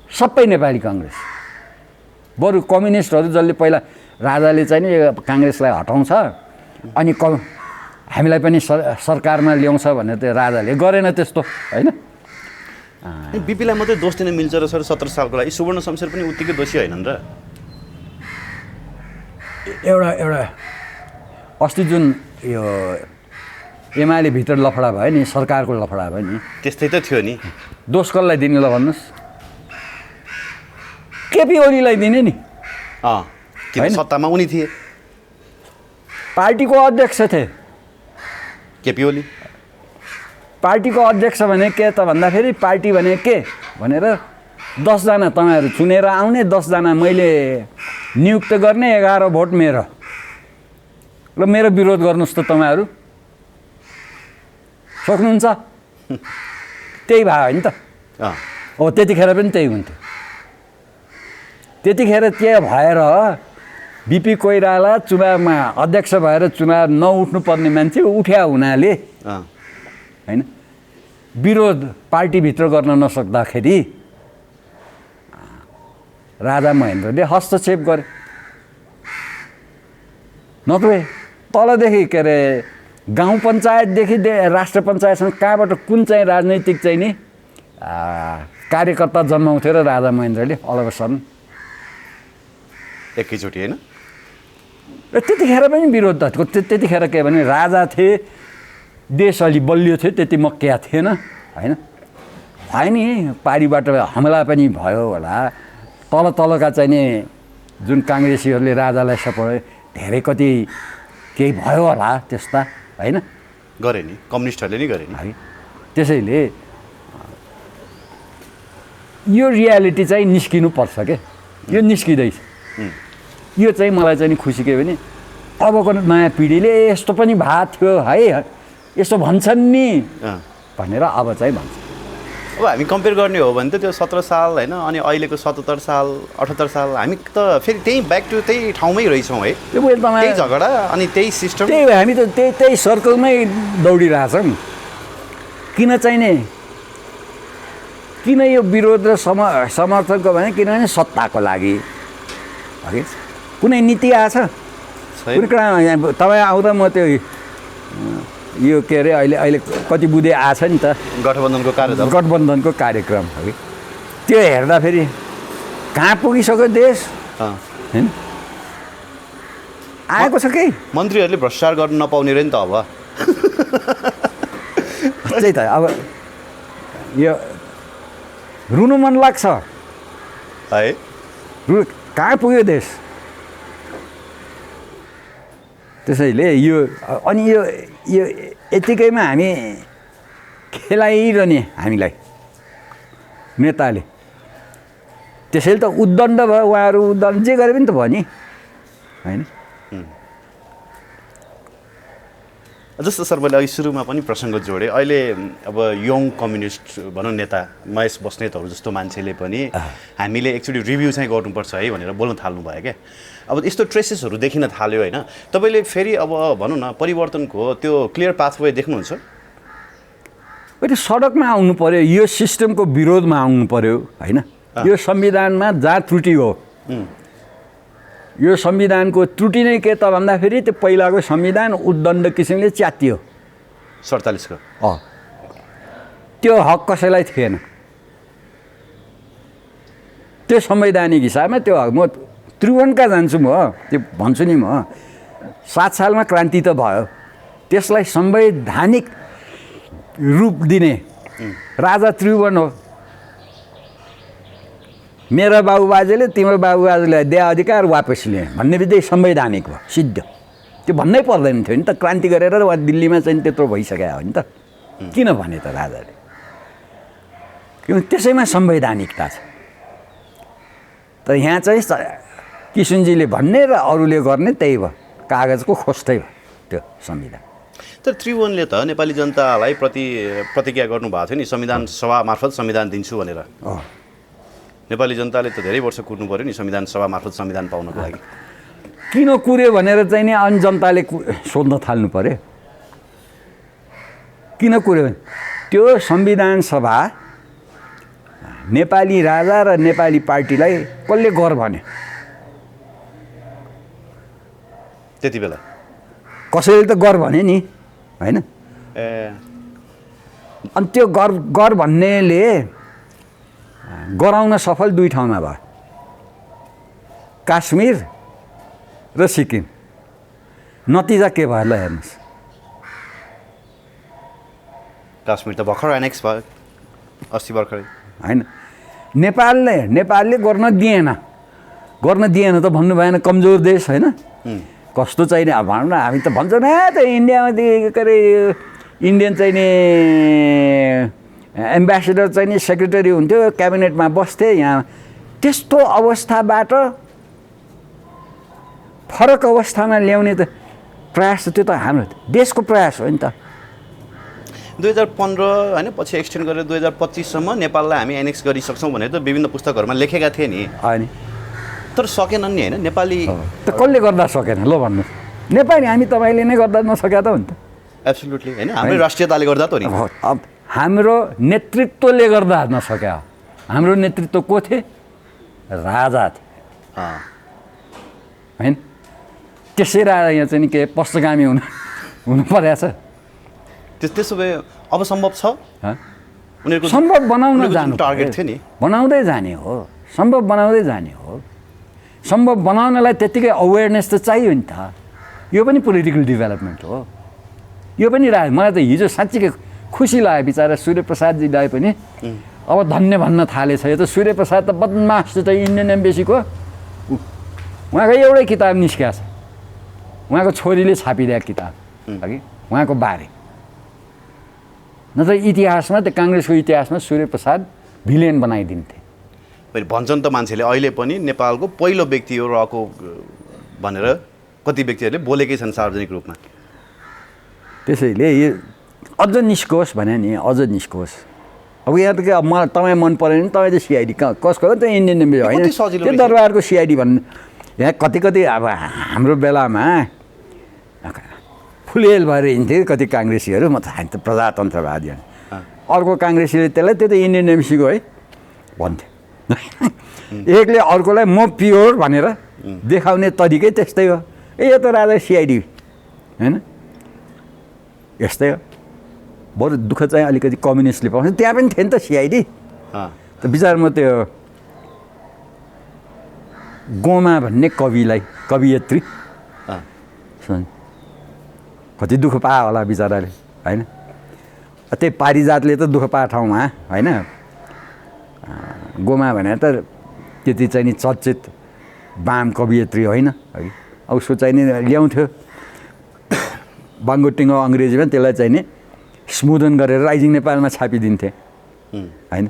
सबै नेपाली कङ्ग्रेस। बरु कम्युनिस्टहरू जसले पहिला राजाले चाहिँ नि काङ्ग्रेसलाई हटाउँछ अनि हामीलाई पनि सरकारमा ल्याउँछ भनेर त्यो राजाले गरेन त्यस्तो होइन। बिपीलाई मात्रै दोष दिन मिल्छ र सर 17 सालको लागि सुवर्ण शमशेर पनि उत्तिकै दोषी होइनन् र? एउटा अस्ति जुन यो एमाले भित्र लफडा भयो नि, सरकारको लफडा भयो नि, त्यस्तै त थियो नि। दोष कसलाई दिने ल भन्नुहोस्? केपी ओलीलाई दिने नि। किन सत्तामा उनी थिए, पार्टीको अध्यक्ष थिए। केपी ओली पार्टीको अध्यक्ष भने के त भन्दाखेरि पार्टी भने के भनेर 10 जना तपाईँहरू चुनेर आउने, 10 जना मैले नियुक्त गर्ने, 11 भोट मेरो र मेरो विरोध गर्नुहोस् त तपाईँहरू सक्नुहुन्छ? त्यही भयो नि त। हो त्यतिखेर पनि त्यही हुन्थ्यो। त्यतिखेर के भएर बिपी कोइराला चुनावमा अध्यक्ष भएर चुनाव नउठ्नु पर्ने मान्छे उठ्या हुनाले होइन, विरोध पार्टीभित्र गर्न नसक्दाखेरि राजा महेन्द्रले हस्तक्षेप गरे। नत्र तलदेखि के अरे गाउँ पञ्चायतदेखि राष्ट्र पञ्चायतसम्म कहाँबाट कुन चाहिँ राजनैतिक चाहिँ नि कार्यकर्ता जन्माउँथ्यो र राजा महेन्द्रले अल अफ अ सडन एकैचोटि होइन। र त्यतिखेर पनि विरोध त त्यतिखेर के भने राजा थिए, देश अलि बलियो थियो, त्यति मक्या थिएन होइन। भयो नि पारीबाट हमला पनि भयो होला, तलका चाहिँ नि जुन काङ्ग्रेसीहरूले राजालाई सपोर्ट धेरै कति केही भयो होला त्यस्ता होइन, गरे नि कम्युनिस्टहरूले नि गरे नि। त्यसैले यो रियालिटी चाहिँ निस्किनु पर्छ के, यो निस्किँदैछ। यो चाहिँ मलाई चाहिँ नि खुसी के भने अबको नयाँ पिँढीले यस्तो पनि भएको थियो है, यस्तो भन्छन् नि भनेर अब चाहिँ भन्छ। अब हामी कम्पेयर गर्ने हो भने त त्यो 17 साल होइन, अनि अहिलेको 77 साल 78 साल हामी त फेरि त्यही ब्याक टु त्यही ठाउँमै रहेछौँ है। त्यही झगडा अनि त्यही सिस्टम, त्यही हामी त त्यही सर्कलमै दौडिरहेछौँ। किन चाहिँ नि किन यो विरोध र समर्थनको भने किनभने सत्ताको लागि है। कुनै नीति आछ तपाईँ आउँदा म त्यो यो के अरे अहिले कति बुधे आछ नि त गठबन्धनको कार्यक्रम है, त्यो हेर्दाखेरि कहाँ पुगिसक्यो देश होइन, आएको छ केही। मन्त्रीहरूले भ्रष्टाचार गर्न नपाउने रह्यो नि त अब। त्यही त अब यो रुनु मन लाग्छ है, कहाँ पुग्यो देश। त्यसैले यो अनि यो यतिकैमा हामी खेलाइरहने हामीलाई नेताले, त्यसैले त उद्दण्ड भयो उहाँहरू, उद्दण्ड जे गरे पनि त भयो नि होइन। जस्तो सर मैले अघि सुरुमा पनि प्रसङ्ग जोडेँ, अहिले अब यङ कम्युनिस्ट भनौँ नेता महेश बस्नेतहरू जस्तो मान्छेले पनि हामीले एकचोटि रिभ्यू चाहिँ गर्नुपर्छ है भनेर बोल्न थाल्नु भयो क्या। अब यस्तो ट्रेसेसहरू देखिन थाल्यो होइन, तपाईँले फेरि अब भनौँ न परिवर्तनको त्यो क्लियर पाथवे देख्नुहुन्छ? फेरि सडकमा आउनु पऱ्यो, यो सिस्टमको विरोधमा आउनु पऱ्यो होइन। यो संविधानमा जहाँ त्रुटि हो, यो संविधानको त्रुटि नै के त भन्दाखेरि त्यो पहिलाको संविधान उद्दण्ड किसिमले च्यातियो 47 को। त्यो हक कसैलाई थिएन, त्यो संवैधानिक हिसाबमा त्यो हक। म त्रिभुवनका जान्छु, म त्यो भन्छु नि, म 7 सालमा क्रान्ति त भयो, त्यसलाई संवैधानिक रूप दिने राजा त्रिभुवन हो। मेरा बाबुबाजेले तिम्रो बाबुबाजेलाई दिए अधिकार वापस लिए भन्ने बित्तिकै संवैधानिक भयो, सिद्ध। त्यो भन्नै पर्दैन थियो नि त, क्रान्ति गरेर उहाँ दिल्लीमा चाहिँ त्यत्रो भइसक्यो हो नि त, किन भने त राजाले। किन त्यसैमा संवैधानिकता छ। तर यहाँ चाहिँ किसुनजीले भन्ने र अरूले गर्ने त्यही भयो। कागजको खोस्टै भयो त्यो संविधान। तर त्रिभुवनले त नेपाली जनतालाई प्रतिज्ञा गर्नुभएको थियो नि संविधान सभा मार्फत संविधान दिन्छु भनेर। नेपाली जनताले त धेरै वर्ष कुर्नु पऱ्यो नि संविधान सभा मार्फत संविधान पाउनको लागि। किन कुर्यो भनेर चाहिँ नि अनि जनताले सोध्न थाल्नु पऱ्यो। किन कुर्यो भने त्यो संविधान सभा नेपाली राजा र नेपाली पार्टीलाई कसले गर भन्यो? त्यति बेला कसैले त गर भन्यो नि, होइन? अनि त्यो गर भन्नेले गराउन सफल दुई ठाउँमा भयो, काश्मीर र सिक्किम। नतिजा के भयो ल हेर्नुहोस्। काश्मीर त भर्खर एनेक्स भयो अस्ति भर्खरै, होइन? नेपालले गर्न दिएन त भन्नु भएन, कमजोर देश होइन? कस्तो चाहिने अब भनौँ न, हामी त भन्छौँ न त इन्डियामा के अरे इन्डियन चाहिँ नि एम्बेसेडर चाहिँ नि सेक्रेटरी हुन्थ्यो, क्याबिनेटमा बस्थे। यहाँ त्यस्तो अवस्थाबाट फरक अवस्थामा ल्याउने त प्रयास, त्यो त हाम्रो देशको प्रयास हो नि त। 2015 होइन, पछि एक्सटेन्ड गरेर 2025सम्म नेपाललाई हामी एनेक्स गरिसक्छौँ भनेर त विभिन्न पुस्तकहरूमा लेखेका थिए नि, होइन? तर सकेनन् नि, होइन? नेपाली त कसले गर्दा सकेन ल भन्नुहोस्? नेपाली हामी तपाईँले नै गर्दा नसकेका त हो नि त। एब्सोल्युटली होइन, हाम्रो राष्ट्रियताले गर्दा त हो नि। अब हाम्रो नेतृत्वले गर्दा नसक्या। हाम्रो नेतृत्व को थिए? राजा थिए, होइन? त्यसै राजा यहाँ चाहिँ नि के पश्चगामी हुनु परेछ। त्यसो भए अब सम्भव छ उनीहरूको सम्भव बनाउन जानु टार्गेट थियो नि, बनाउँदै जाने हो, सम्भव बनाउँदै जाने हो। सम्भव बनाउनलाई त्यत्तिकै अवेरनेस त चाहियो नि त। यो पनि पोलिटिकल डेभलपमेन्ट हो, यो पनि मलाई त हिजो साँच्चीकै खुसी लाग्यो बिचरा सूर्यप्रसादजीलाई पनि अब धन्य भन्न थालेछ। यो त सूर्यप्रसाद त बदमास चाहिँ इन्डियन एम्बेसीको उहाँको एउटै किताब निस्किया छ, उहाँको छोरीले छापिदिएको किताब कि उहाँको बारे। नत्र इतिहासमा त काङ्ग्रेसको इतिहासमा सूर्यप्रसाद भिलेन बनाइदिन्थे। भन्छन् त मान्छेले अहिले पनि नेपालको पहिलो व्यक्ति हो रहेको भनेर कति व्यक्तिहरूले बोलेकै छन् सार्वजनिक रूपमा। त्यसैले यो अझ निस्कोस् भने नि, अझ निस्कोस्। अब यहाँ त के अब मलाई तपाईँ मन परेन भने तपाईँ त सिआइडी कसको हो त? इन्डियन एम्बेसी होइन, त्यो दरबारको सिआइडी भन्नु। यहाँ कति अब हाम्रो बेलामा फुलेल भएर हिँड्थ्यो कति काङ्ग्रेसीहरू। म त हामी त प्रजातन्त्रवादी, अर्को काङ्ग्रेसीले त्यसलाई त्यो त इन्डियन एम्बेसीको है भन्थ्यो। एकले अर्कोलाई म प्योर भनेर देखाउने तरिकै त्यस्तै हो। यो त राजा सिआइडी होइन, यस्तै हो। बरु दुःख चाहिँ अलिकति कम्युनिस्टले पाउँछ, त्यहाँ पनि थियो नि त सिआइडी। त विचारमा त्यो गोमा भन्ने कवियत्री कति दुःख पायो होला बिचराले, होइन? त्यही पारिजातले त दुःख पाएको ठाउँमा, होइन? गोमा भनेर त त्यति चाहिँ नि चर्चित वाम कवियत्री होइन, अब उसको चाहिँ नि ल्याउँथ्यो बाङ्गोटिङ्गो अङ्ग्रेजीमा, त्यसलाई चाहिँ नि स्मुदन गरेर राइजिङ नेपालमा छापिदिन्थे, होइन?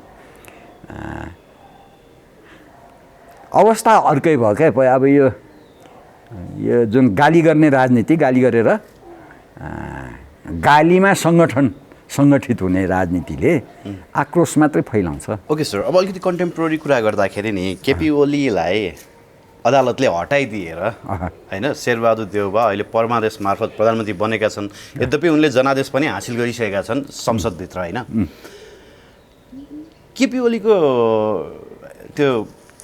अवस्था अर्कै भयो क्या। अब यो जुन गाली गर्ने राजनीति, गाली गरेर गालीमा सङ्गठित हुने राजनीतिले आक्रोश मात्रै फैलाउँछ। ओके सर, अब अलिकति कन्टेम्पोरेरी कुरा गर्दाखेरि नि केपी ओलीलाई अदालतले हटाइदिएर होइन, शेरबहादुर देउबा अहिले परमादेश मार्फत प्रधानमन्त्री बनेका छन्। यद्यपि उनले जनादेश पनि हासिल गरिसकेका छन् संसदभित्र, होइन? केपी ओलीको त्यो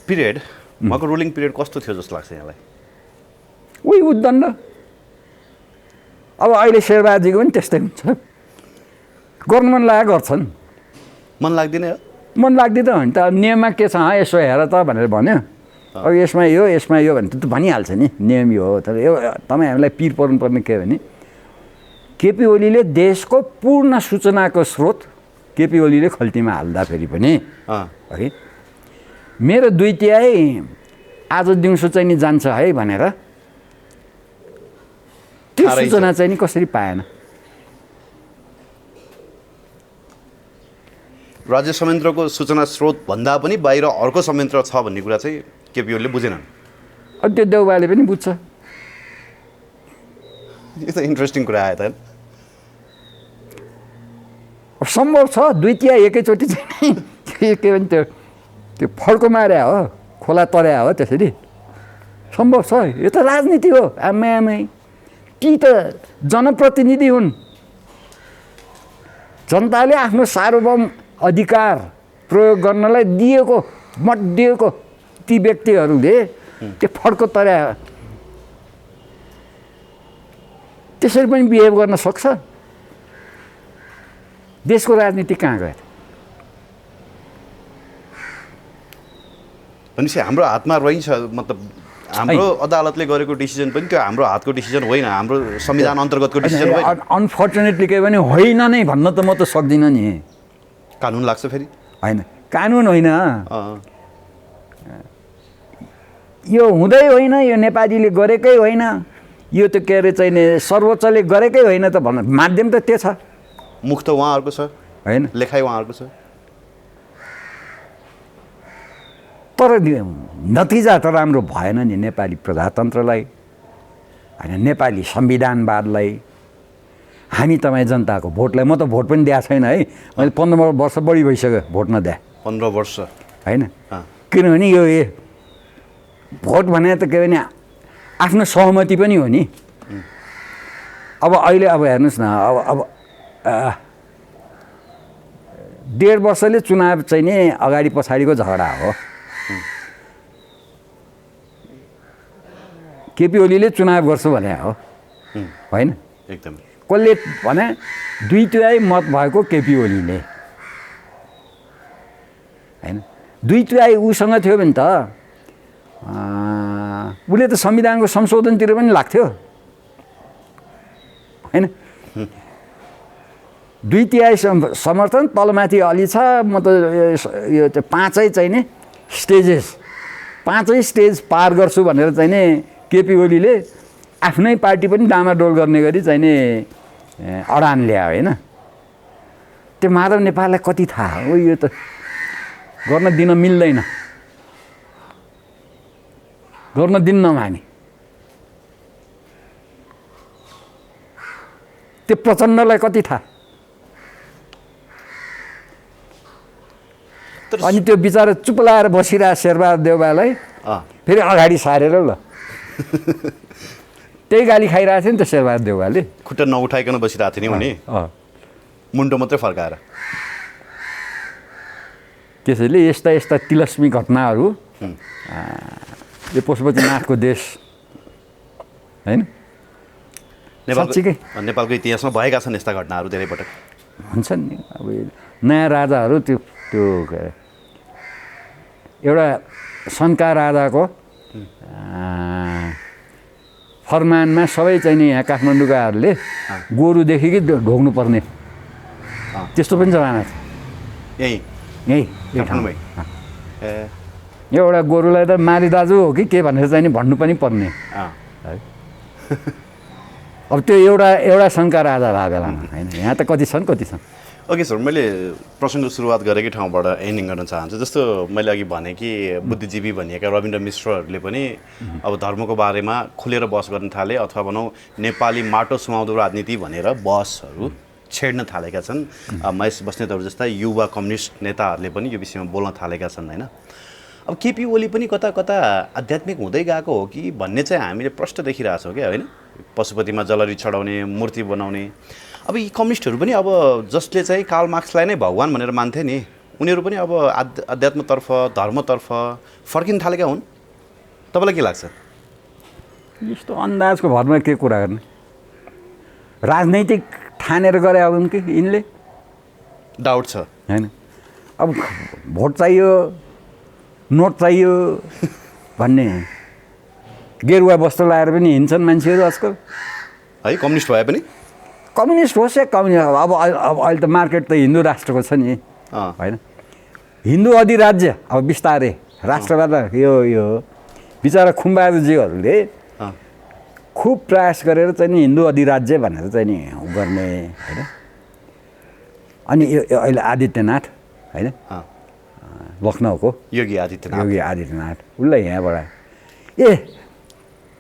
पिरियड, उहाँको रुलिङ पिरियड कस्तो थियो जस्तो लाग्छ यहाँलाई? उही उद्दण्ड। अब अहिले शेरबहादुरजीको पनि त्यस्तै हुन्छ, गर्नु मन लागेको गर्छन्। मन लाग्दैन? मन लाग्दैन भने त नियममा के छ यसो हेर त भनेर भन्यो। अब यसमा यो भने त भनिहाल्छ नि, नियम यो हो। तर यो तपाईँहरूलाई पिर पर्नुपर्ने के भने केपी ओलीले देशको पूर्ण सूचनाको स्रोत केपी ओलीले खल्तीमा हाल्दाखेरि पनि है मेरो 2/3 आज दिउँसो चाहिँ नि जान्छ है भनेर त्यो सूचना चाहिँ नि कसरी पाएन? राज्य संयन्त्रको सूचना स्रोत भन्दा पनि बाहिर अर्को संयन्त्र छ भन्ने कुरा चाहिँ केपी ओलीले बुझेनन्। अब त्यो देउबाले पनि बुझ्छ, यो त इन्ट्रेस्टिङ कुरा आयो त सम्भव छ 2/3 एकैचोटि चाहिँ के भन्छ त्यो फड्को मारे हो खोला तर्या हो त्यसरी सम्भव छ यो त राजनीति हो आमै ती त जनप्रतिनिधि हुन् जनताले आफ्नो सार्वभौम अधिकार प्रयोग गर्नलाई दिएको मत दिएको ती व्यक्तिहरूले त्यो फड्को तर्या त्यसरी पनि बिहेभ गर्न सक्छ देशको राजनीति कहाँ गयो भनेपछि हाम्रो हातमा रहन्छ मतलब हाम्रो अदालतले गरेको डिसिजन पनि त्यो हाम्रो हातको डिसिजन होइन हाम्रो संविधान अन्तर्गतको डिसिजन होइन अनफर्चुनेटली के भने होइन नै भन्न त म त सक्दिनँ नि कानुन लाग्छ फेरि होइन कानुन होइन यो हुँदै होइन यो नेपालीले गरेकै होइन यो त के अरे चाहिँ नि सर्वोच्चले गरेकै होइन त भन्न माध्यम त त्यो छ मुख त उहाँहरूको छ होइन लेखाइ उहाँहरूको छ तर नतिजा त राम्रो भएन नि नेपाली प्रजातन्त्रलाई होइन नेपाली संविधानवादलाई हामी तपाईँ जनताको भोटलाई म त भोट पनि दिएको छैन है मैले 15 वर्ष बढी भइसक्यो भोट नदिए 15 वर्ष होइन किनभने यो भोट भने त के भने आफ्नो सहमति पनि हो नि अब अहिले अब हेर्नुहोस् न अब 1.5 वर्षले चुनाव चाहिँ नि अगाडि पछाडिको झगडा हो केपी ओलीले चुनाव गर्छु भने हो होइन एकदम कसले भने 2/3 मत भएको केपी ओलीले होइन 2/3 उसँग थियो भने त उसले त संविधानको संशोधनतिर पनि लाग्थ्यो होइन 2/3 समर्थन तलमाथि अलि छ म त यो चाहिँ 5 चाहिँ नि स्टेजेस 5 स्टेज पार गर्छु भनेर चाहिँ नि केपी ओलीले आफ्नै पार्टी पनि डामाडोल गर्ने गरी चाहिँ नि अडान ल्यायो होइन त्यो माधव नेपाललाई कति थाहा हो यो त गर्न दिन मिल्दैन गर्न दिन्नौँ हामी त्यो प्रचण्डलाई कति थाहा अनि त्यो बिचरा चुप लाएर बसिरहेको शेरबहादुर देउवालाई फेरि अगाडि सारेर ल त्यही गाली खाइरहेको थियो नि त शेरबहादुर देउवाले खुट्टा नउठाइकन बसिरहेको थियो नि उनी मुन्टो मात्रै फर्काएर त्यसैले यस्ता यस्ता तिलस्मी घटनाहरू यो पशुपतिनाथको देश होइन नेपालको इतिहासमा भएका छन् यस्ता घटनाहरू धेरै पटक हुन्छन् नि अब नयाँ राजाहरू त्यो एउटा सनका राजाको फरमानमा सबै चाहिँ नि यहाँ काठमाडौँकाहरूले गोरुदेखि कि ढोग्नु पर्ने त्यस्तो पनि जमाना छ यही एउटा गोरुलाई त माली दाजु हो कि के भनेर चाहिँ नि भन्नु पनि पर्ने है अब त्यो एउटा सङ्घका राजा भए बेलामा होइन यहाँ त कति छन् ओके सर मैले प्रसङ्ग सुरुवात गरेकै ठाउँबाट एन्डिङ गर्न चाहन्छु जस्तो मैले अघि भने कि बुद्धिजीवी भनिएका रविन्द्र मिश्रहरूले पनि अब धर्मको बारेमा खुलेर बहस गर्न थाले अथवा भनौँ नेपाली माटो सुहाउँदो राजनीति भनेर बहसहरू छेड्न थालेका छन् महेश बस्नेतहरू जस्ता युवा कम्युनिस्ट नेताहरूले पनि यो विषयमा बोल्न थालेका छन् होइन अब केपी ओली पनि कता कता आध्यात्मिक हुँदै गएको हो कि भन्ने चाहिँ हामीले प्रष्ट देखिरहेछौँ क्या होइन पशुपतिमा जलरी चढाउने मूर्ति बनाउने अब यी कम्युनिस्टहरू पनि अब जसले चाहिँ कार्ल मार्क्सलाई नै भगवान भनेर मान्थे नि उनीहरू पनि अब अध्यात्मतर्फ धर्मतर्फ फर्किन थालेका हुन् तपाईँलाई के लाग्छ यस्तो अन्दाजको भरमा के कुरा गर्ने राजनैतिक ठानेर गरे हुन् कि यिनले डाउट छ होइन अब भोट चाहियो नोट चाहियो भन्ने गेरुवा वस्त्र लगाएर पनि हिँड्छन् मान्छेहरू आजकल है कम्युनिस्ट भए पनि कम्युनिस्ट होस् या कम्युनिस्ट अब अहिले त मार्केट त हिन्दू राष्ट्रको छ नि होइन हिन्दू अधिराज्य अब बिस्तारै राष्ट्रवाद यो बिचरा खुम्बाजुजीहरूले खुब प्रयास गरेर चाहिँ नि हिन्दू अधिराज्य भनेर चाहिँ नि गर्ने होइन अनि यो अहिले आदित्यनाथ होइन लखनऊको योगी आदित्यनाथ उसलाई यहाँबाट ए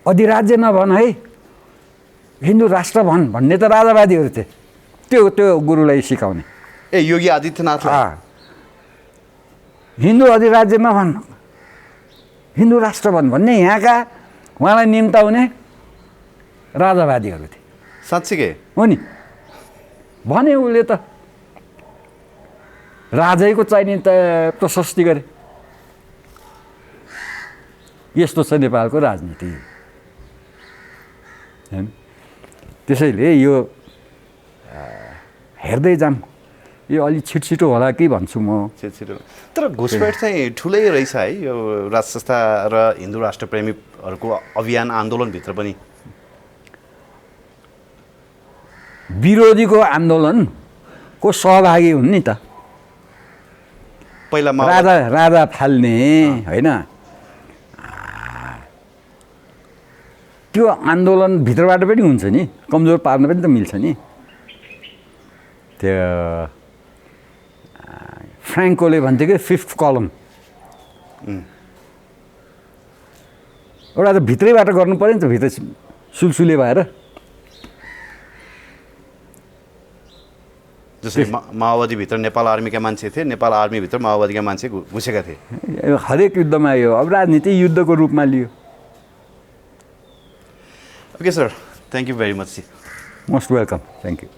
अधिराज्य नभन है हिन्दू राष्ट्र भन्ने त राजावादीहरू थिए, त्यो गुरुलाई सिकाउने। ए योगी आदित्यनाथलाई हिन्दू अधिराज्यमा भन्, हिन्दू राष्ट्र भन्ने यहाँका उहाँलाई निम्ताउने राजावादीहरू थिए। साँच्चीकै हो नि, भने उसले त राजैको चाहिने त प्रशस्ति गरे। यस्तो छ नेपालको राजनीति। त्यसैले यो हेर्दै जाम, यो अलि छिटो होला कि भन्छु म। छिटो तर घुसपेट चाहिँ ठुलै रहेछ है यो राज संस्था र हिन्दू राष्ट्रप्रेमीहरूको अभियान आन्दोलनभित्र पनि। विरोधीको आन्दोलनको सहभागी हुन् नि त, पहिला राजा फाल्ने होइन, त्यो आन्दोलन भित्रबाट पनि हुन्छ नि, कमजोर पार्न पनि त मिल्छ नि। त्यो फ्राङ्कोले भन्थ्यो कि फिफ्थ कलम, एउटा त भित्रैबाट गर्नु पऱ्यो नि त, भित्र सुलसुले भएर। जसरी माओवादीभित्र नेपाल आर्मीका मान्छे थिए, नेपाल आर्मीभित्र माओवादीका मान्छे घुसेका थिए। हरेक युद्धमा यो अब राजनीति युद्धको रूपमा लियो। Okay sir, thank you very much. Most welcome, thank you.